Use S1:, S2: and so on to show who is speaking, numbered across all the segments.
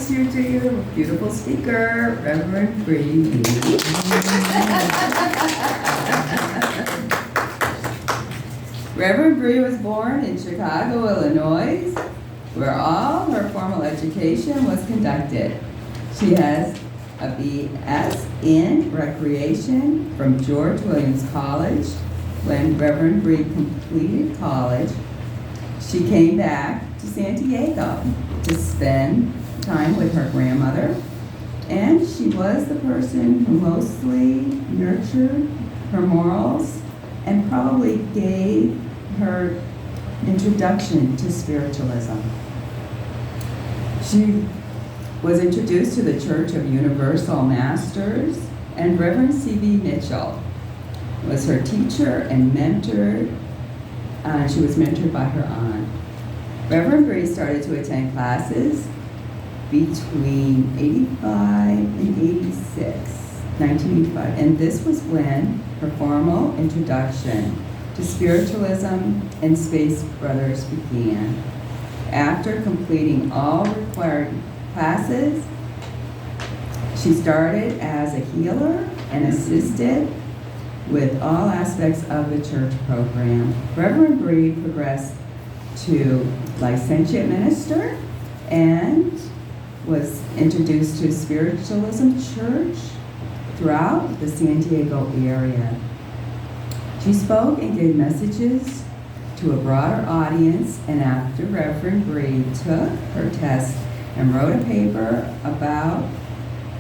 S1: Here to you, beautiful speaker, Reverend Bree Mead. Reverend Bree was born in Chicago, Illinois, where all her formal education was conducted. She has a B.S. in Recreation from George Williams College. When Reverend Bree completed college, she came back to San Diego to spend time with her grandmother, and she was the person who mostly nurtured her morals and probably gave her introduction to spiritualism. She was introduced to the Church of Universal Masters, and Reverend C.B. Mitchell was her teacher and mentor. She was mentored by her aunt. Reverend Bree started to attend classes between 85 and 1985, and this was when her formal introduction to spiritualism and Space Brothers began. After completing all required classes, she started as a healer and assisted with all aspects of the church program. Reverend Bree progressed to licentiate minister and was introduced to spiritualism church throughout the San Diego area. She spoke and gave messages to a broader audience, and after Reverend Bree took her test and wrote a paper about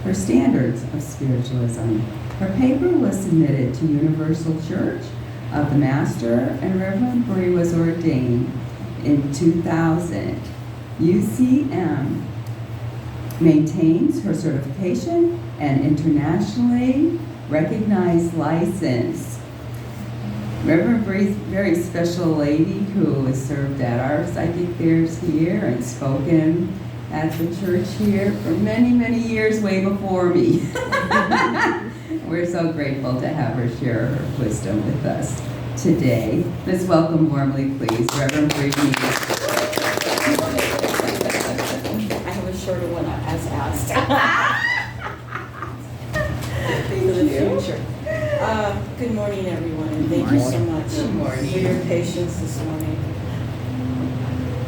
S1: her standards of spiritualism. Her paper was submitted to Universal Church of the Master, and Reverend Bree was ordained in 2000. UCM maintains her certification and internationally recognized license. Reverend Bree's a very special lady who has served at our psychic fairs here and spoken at the church here for many, many years, way before me. We're so grateful to have her share her wisdom with us today. Let's welcome warmly, please, Reverend Bree Mead.
S2: I have a shorter one as asked. For the future. Good morning, everyone, and thank you so much for your patience this morning.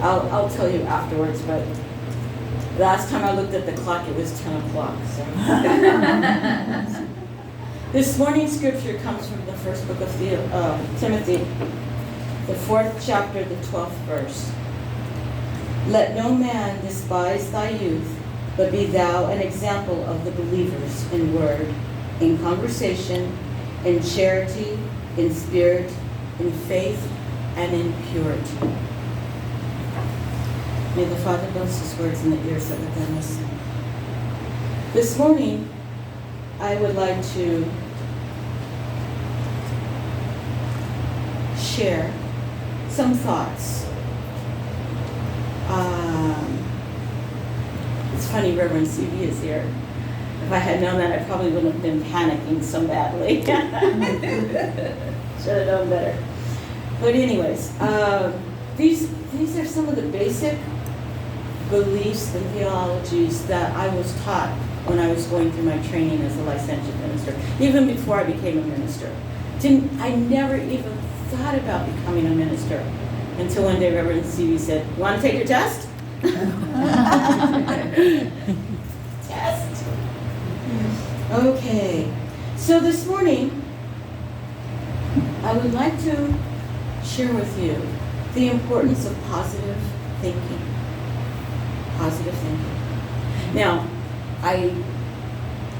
S2: I'll tell you afterwards, but last time I looked at the clock, it was 10 o'clock. So. This morning's scripture comes from the first book of Timothy, the 4th chapter, the 12th verse. Let no man despise thy youth, but be thou an example of the believers in word, in conversation, in charity, in spirit, in faith, and in purity. May the Father bless his words in the ears of the goodness. This morning, I would like to share some thoughts. It's funny, Reverend C.B. is here. If I had known that, I probably wouldn't have been panicking so badly. Should have known better. But anyways, these are some of the basic beliefs and theologies that I was taught when I was going through my training as a licentiate minister, even before I became a minister. I never even thought about becoming a minister until one day Reverend C.B. said, "Want to take your test?" Test. Okay. So this morning, I would like to share with you the importance of positive thinking. Positive thinking. Now, I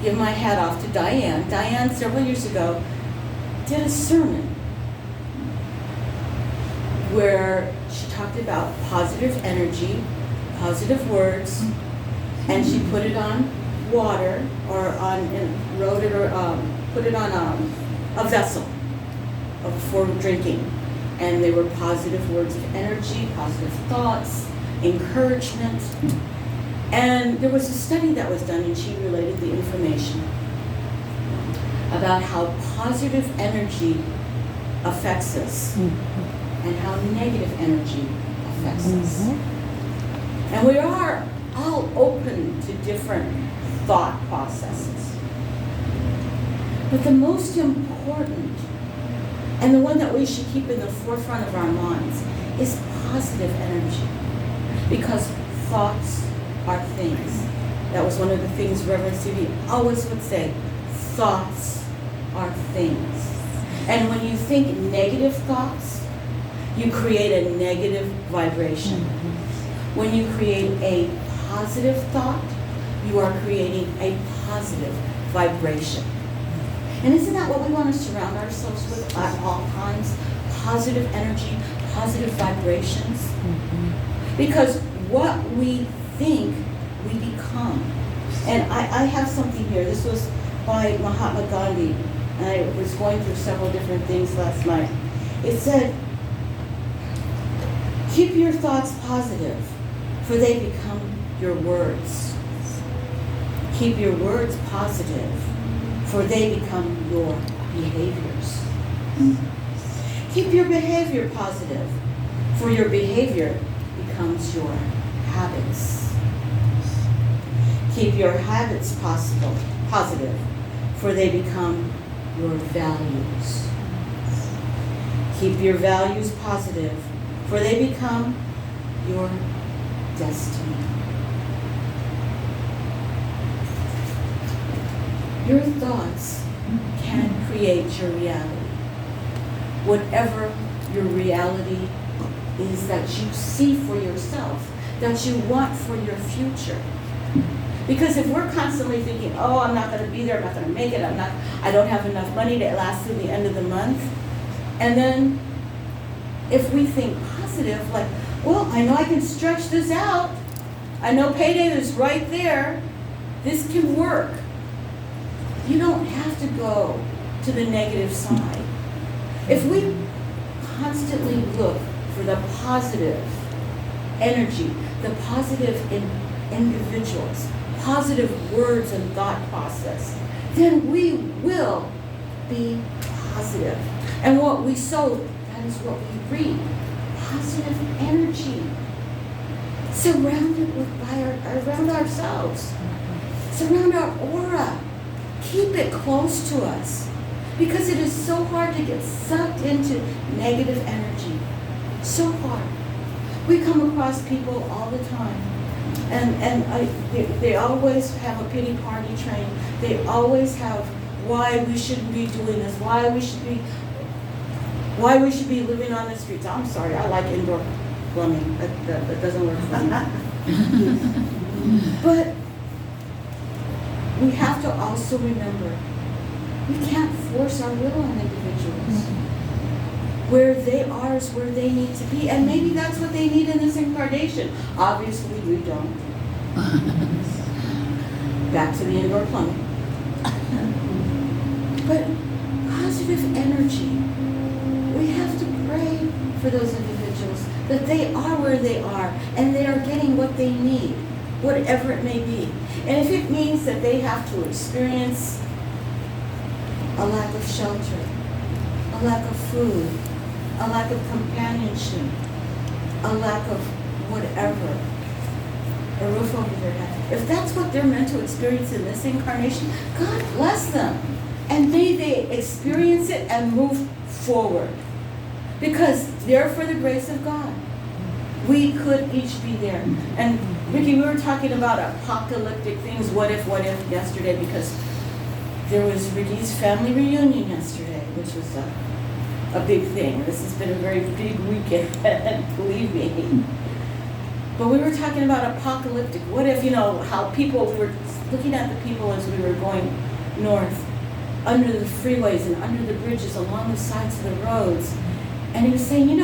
S2: give my hat off to Diane. Diane, several years ago, did a sermon where she talked about positive energy, positive words, and she put it on water or wrote it or put it on a vessel for drinking. And they were positive words of energy, positive thoughts, encouragement. And there was a study that was done, and she related the information about how positive energy affects us and how negative energy affects us. And we are all open to different thought processes. But the most important, and the one that we should keep in the forefront of our minds, is positive energy. Because thoughts are things. That was one of the things Reverend C.B. always would say. Thoughts are things. And when you think negative thoughts, you create a negative vibration. When you create a positive thought, you are creating a positive vibration. And isn't that what we want to surround ourselves with at all times? Positive energy, positive vibrations. Because what we think, we become. And I have something here. This was by Mahatma Gandhi. And I was going through several different things last night. It said, keep your thoughts positive, for they become your words. Keep your words positive, for they become your behaviors. Keep your behavior positive, for your behavior becomes your habits. Keep your habits positive, for they become your values. Keep your values positive, for they become your destiny. Your thoughts can create your reality. Whatever your reality is that you see for yourself, that you want for your future. Because if we're constantly thinking, oh, I'm not going to be there, I'm not going to make it, I don't have enough money to last through the end of the month. And then if we think positive, like, well, I know I can stretch this out. I know payday is right there. This can work. You don't have to go to the negative side. If we constantly look for the positive energy, the positive individuals, positive words and thought process, then we will be positive. And what we sow, that is what we reap. Positive energy. Surround it around ourselves. Surround our aura. Keep it close to us. Because it is so hard to get sucked into negative energy. So hard. We come across people all the time. And they always have a pity party train. They always have why we shouldn't be doing this, why we should be living on the streets. I'm sorry, I like indoor plumbing. That doesn't work for me. But we have to also remember, we can't force our will on individuals. Where they are is where they need to be. And maybe that's what they need in this incarnation. Obviously, we don't. Back to the indoor plumbing. But positive energy. We have to pray for those individuals that they are where they are and they are getting what they need, whatever it may be. And if it means that they have to experience a lack of shelter, a lack of food, a lack of companionship, a lack of whatever, a roof over their head. If that's what they're meant to experience in this incarnation, God bless them. And may they experience it and move forward. Because they're for the grace of God. We could each be there. And Ricky, we were talking about apocalyptic things, what if, yesterday, because there was Ricky's family reunion yesterday, which was a big thing. This has been a very big weekend, believe me. But we were talking about apocalyptic. What if, how we were looking at the people as we were going north, under the freeways and under the bridges, along the sides of the roads. And he was saying,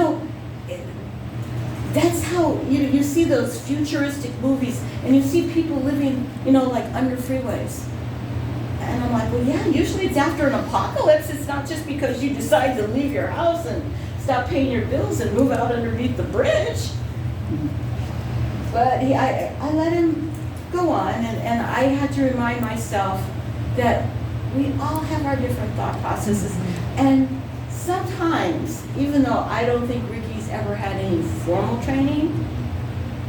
S2: that's how, you see those futuristic movies, and you see people living, like under freeways. And I'm like, well, yeah, usually it's after an apocalypse. It's not just because you decide to leave your house and stop paying your bills and move out underneath the bridge. But I let him go on, and I had to remind myself that we all have our different thought processes. And sometimes, even though I don't think Ricky's ever had any formal training,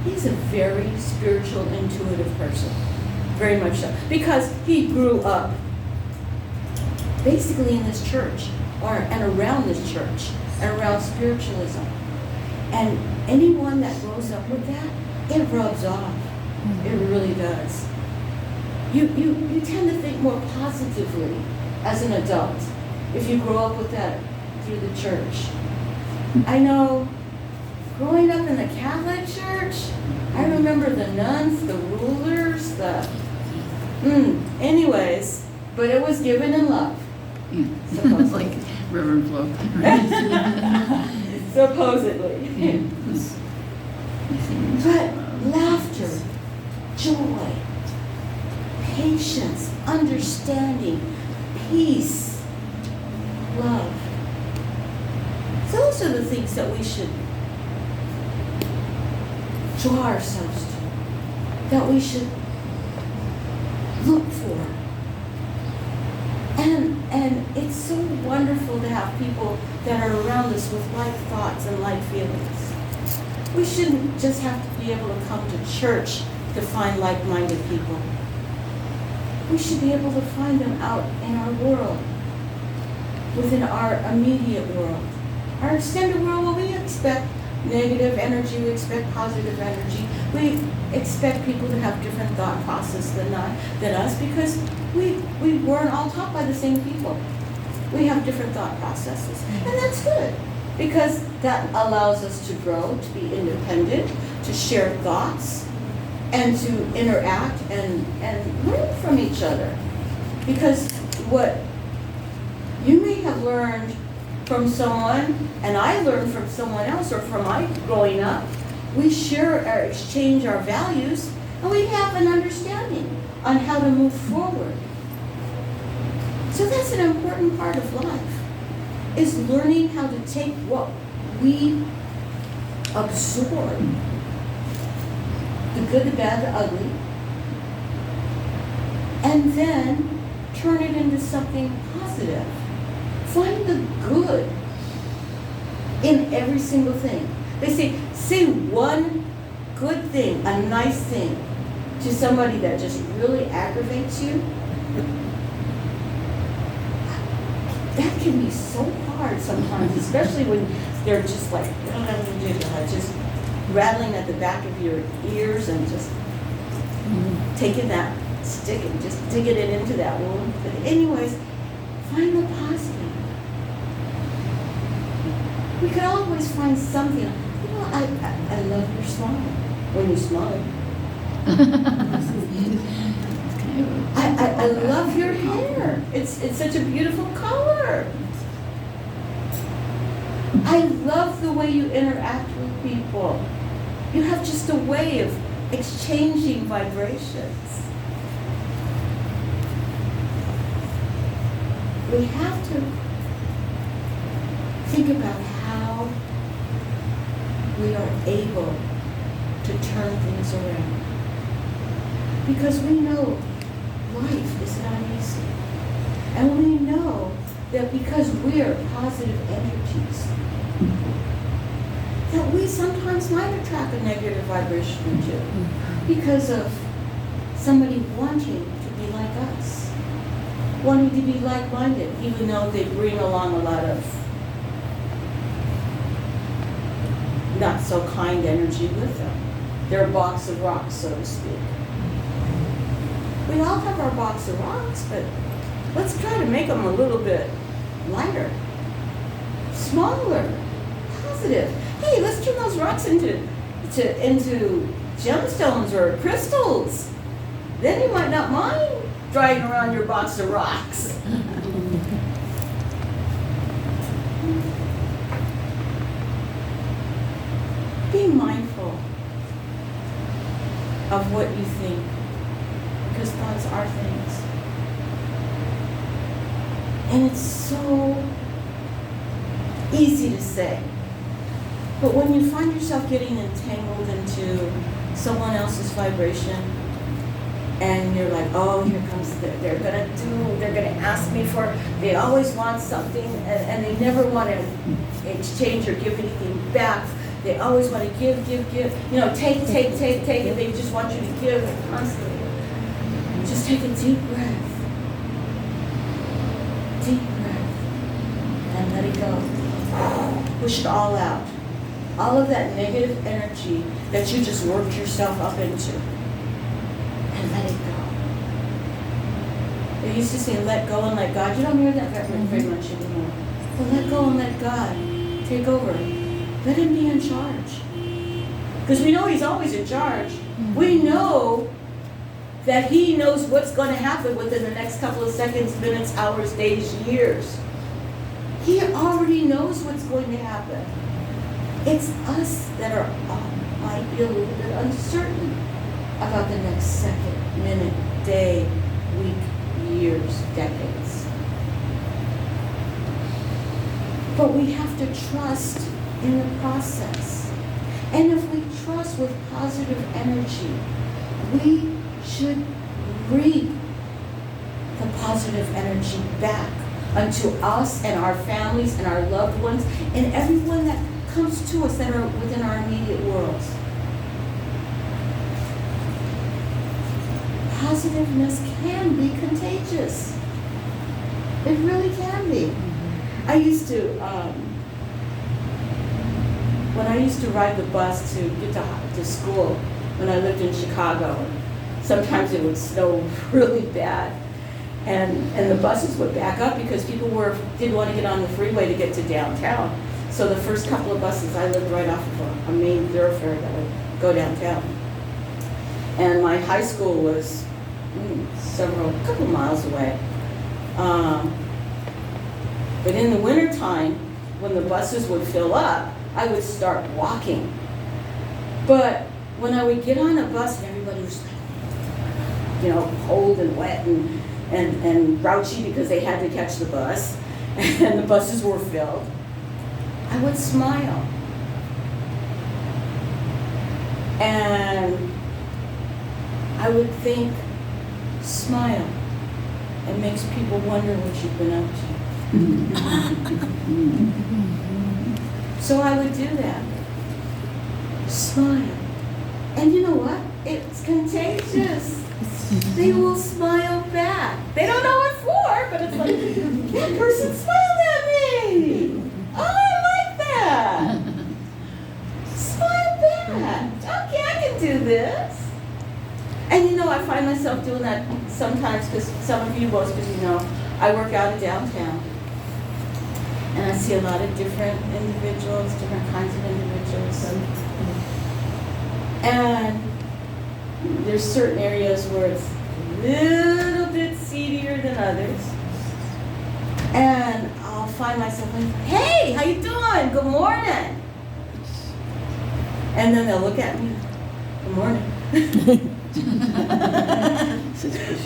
S2: He's a very spiritual, intuitive person. Very much so. Because he grew up basically in this church, and around this church, and around spiritualism. And anyone that grows up with that, it rubs off. It really does. You tend to think more positively as an adult if you grow up with that through the church. I know growing up in the Catholic Church, I remember the nuns, the rulers, anyways, but it was given in love.
S3: It's like river and flow.
S2: Supposedly. But laughter, joy, patience, understanding, peace, love. Those are the things that we should draw ourselves to, that we should look for. And it's so wonderful to have people that are around us with like thoughts and like feelings. We shouldn't just have to be able to come to church to find like-minded people. We should be able to find them out in our world, within our immediate world. Our extended world, well, we expect negative energy, we expect positive energy. We expect people to have different thought process than us because we weren't all taught by the same people. We have different thought processes. And that's good because that allows us to grow, to be independent, to share thoughts, and to interact and learn from each other. Because what you may have learned from someone, and I learned from someone else, or from my growing up, we share or exchange our values, and we have an understanding on how to move forward. So that's an important part of life, is learning how to take what we absorb, the good, the bad, the ugly, and then turn it into something positive. Find the good in every single thing. They say one good thing, a nice thing, to somebody that just really aggravates you. That can be so hard sometimes, especially when they're just like, just rattling at the back of your ears and just taking that stick and just digging it into that wound. But anyways, find the positive. We could always find something. You know, I love your smile when you smile. I love your hair. It's such a beautiful color. I love the way you interact with people. You have just a way of exchanging vibrations. We have to think about how we are able to turn things around. Because we know life is not easy. And we know that because we're positive energies, that we sometimes might attract a negative vibration or two because of somebody wanting to be like us, wanting to be like-minded, even though they bring along a lot of not so kind energy with them. They're a box of rocks, so to speak. We all have our box of rocks, but let's try to make them a little bit lighter, smaller, positive. Hey, let's turn those rocks into gemstones or crystals. Then you might not mind dragging around your box of rocks. Be mindful of what you think, because thoughts are things. And it's so easy to say. But when you find yourself getting entangled into someone else's vibration, and you're like, oh, here comes, they're gonna ask me for, they always want something, and they never want to exchange or give anything back. They always want to give. You know, take, and they just want you to give constantly. Just take a deep breath. Deep breath. And let it go. Push it all out. All of that negative energy that you just worked yourself up into. And let it go. They used to say, let go and let God. You don't hear that very much anymore. But let go and let God take over. Let him be in charge. Because we know he's always in charge. We know that he knows what's going to happen within the next couple of seconds, minutes, hours, days, years. He already knows what's going to happen. It's us that are might be a little bit uncertain about the next second, minute, day, week, years, decades. But we have to trust in the process. And if we trust with positive energy, we should reap the positive energy back unto us and our families and our loved ones and everyone that comes to us that are within our immediate worlds. Positiveness can be contagious. It really can be. I used to, when I used to ride the bus to get to school when I lived in Chicago, sometimes it would snow really bad. And the buses would back up because people didn't want to get on the freeway to get to downtown. So the first couple of buses, I lived right off of a main thoroughfare that would go downtown. And my high school was a couple miles away. But in the wintertime, when the buses would fill up, I would start walking. But when I would get on a bus and everybody was like, cold and wet and grouchy because they had to catch the bus, and the buses were filled, I would smile. And I would think, smile. It makes people wonder what you've been up to. So I would do that. Smile. And you know what? It's contagious. They will smile back. They don't know what for, but it's like, that person smiled at me. Oh, I like that. Smile back. Okay, I can do this. And I find myself doing that sometimes because some of you, most of you know, I work out in downtown. And I see a lot of different individuals, different kinds of individuals. And there's certain areas where it's a little bit seedier than others. And I'll find myself like, hey, how you doing? Good morning. And then they'll look at me, good morning.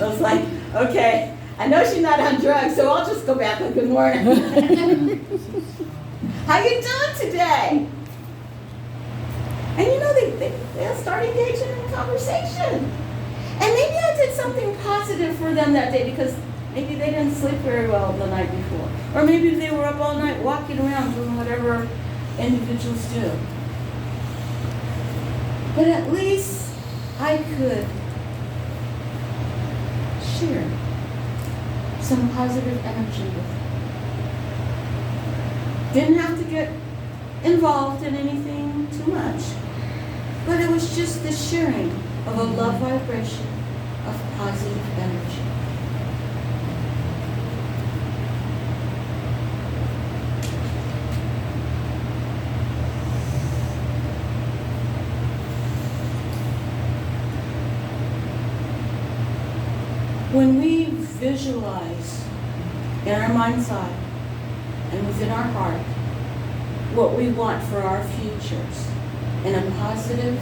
S2: I was like, okay, I know she's not on drugs, so I'll just go back with good morning. How you doing today? And they'll start engaging in a conversation. And maybe I did something positive for them that day because maybe they didn't sleep very well the night before. Or maybe they were up all night walking around doing whatever individuals do. But at least I could share some positive energy with them. Didn't have to get involved in anything too much, but it was just the sharing of a love vibration of positive energy. When we visualize in our mind's eye and within our heart what we want for our futures in a positive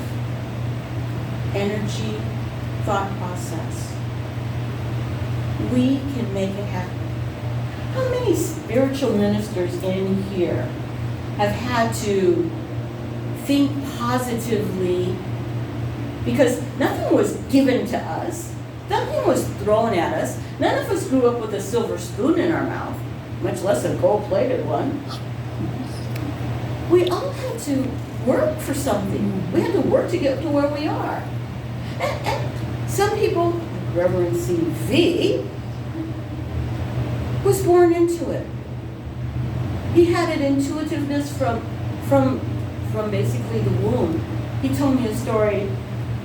S2: energy thought process, we can make it happen. How many spiritual ministers in here have had to think positively because nothing was given to us? Nothing was thrown at us. None of us grew up with a silver spoon in our mouth, much less a gold-plated one. We all had to work for something. We had to work to get to where we are. And some people, like Reverend C.V., was born into it. He had an intuitiveness from basically the womb. He told me a story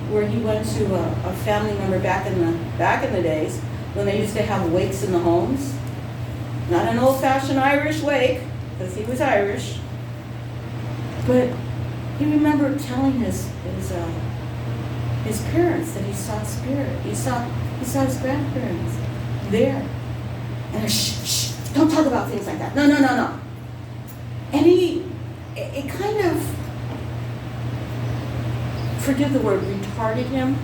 S2: where he went to a family member back in the days when they used to have wakes in the homes. Not an old-fashioned Irish wake, because he was Irish, but he remembered telling his parents that he saw spirit. He saw his grandparents there. And shh, don't talk about things like that. No. And it kind of, forgive the word, retarded him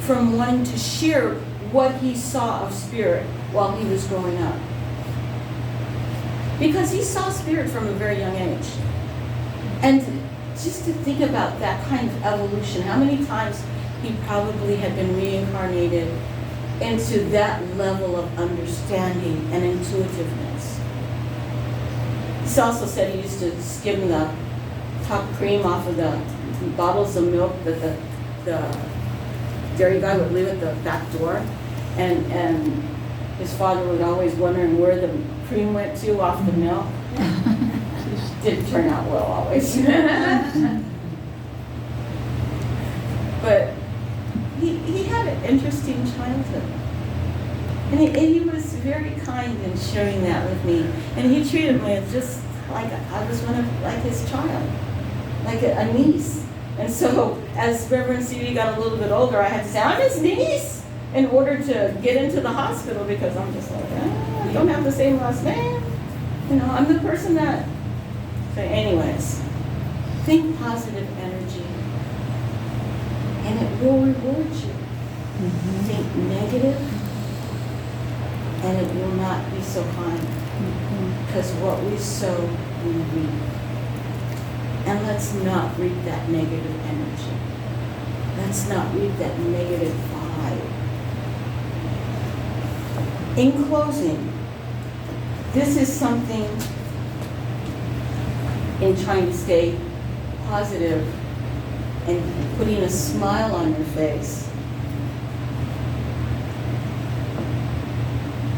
S2: from wanting to share what he saw of spirit while he was growing up. Because he saw spirit from a very young age. And just to think about that kind of evolution, how many times he probably had been reincarnated into that level of understanding and intuitiveness. He also said he used to skim the top cream off of the bottles of milk that the dairy guy would leave at the back door, and his father was always wondering where the cream went to off the milk. Didn't turn out well always. But he had an interesting childhood. And he was very kind in sharing that with me. And he treated me just like I was like his child, like a niece. And so as Reverend C.V. got a little bit older, I had to say, I'm his niece, in order to get into the hospital, because I'm just like, I don't have the same last name. You know, I'm the person that... So anyways, think positive energy, and it will reward you.
S3: Mm-hmm.
S2: Think negative, and it will not be so kind. Because what we sow, we reap. And let's not reap that negative energy. Let's not reap that negative vibe. In closing, this is something in trying to stay positive and putting a smile on your face.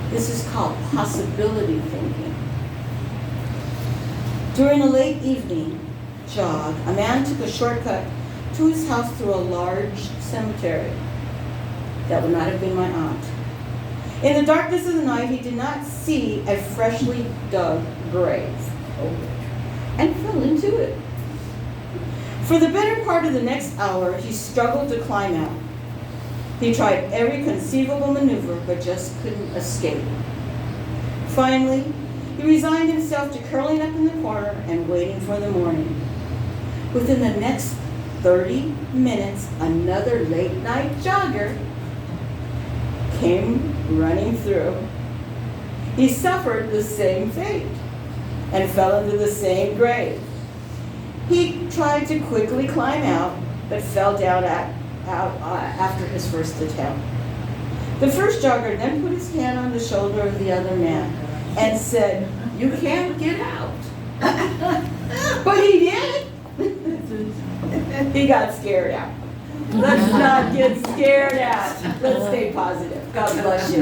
S2: This is called possibility thinking. During a late evening jog, a man took a shortcut to his house through a large cemetery. That would not have been my aunt. In the darkness of the night, he did not see a freshly dug grave, and fell into it. For the better part of the next hour, he struggled to climb out. He tried every conceivable maneuver, but just couldn't escape. Finally, he resigned himself to curling up in the corner and waiting for the morning. Within the next 30 minutes, another late-night jogger came running through. He suffered the same fate and fell into the same grave. He tried to quickly climb out, but fell down after his first attempt. The first jogger then put his hand on the shoulder of the other man and said, "You can't get out." But he did. He got scared out. Let's not get scared out. Let's stay positive. God bless you.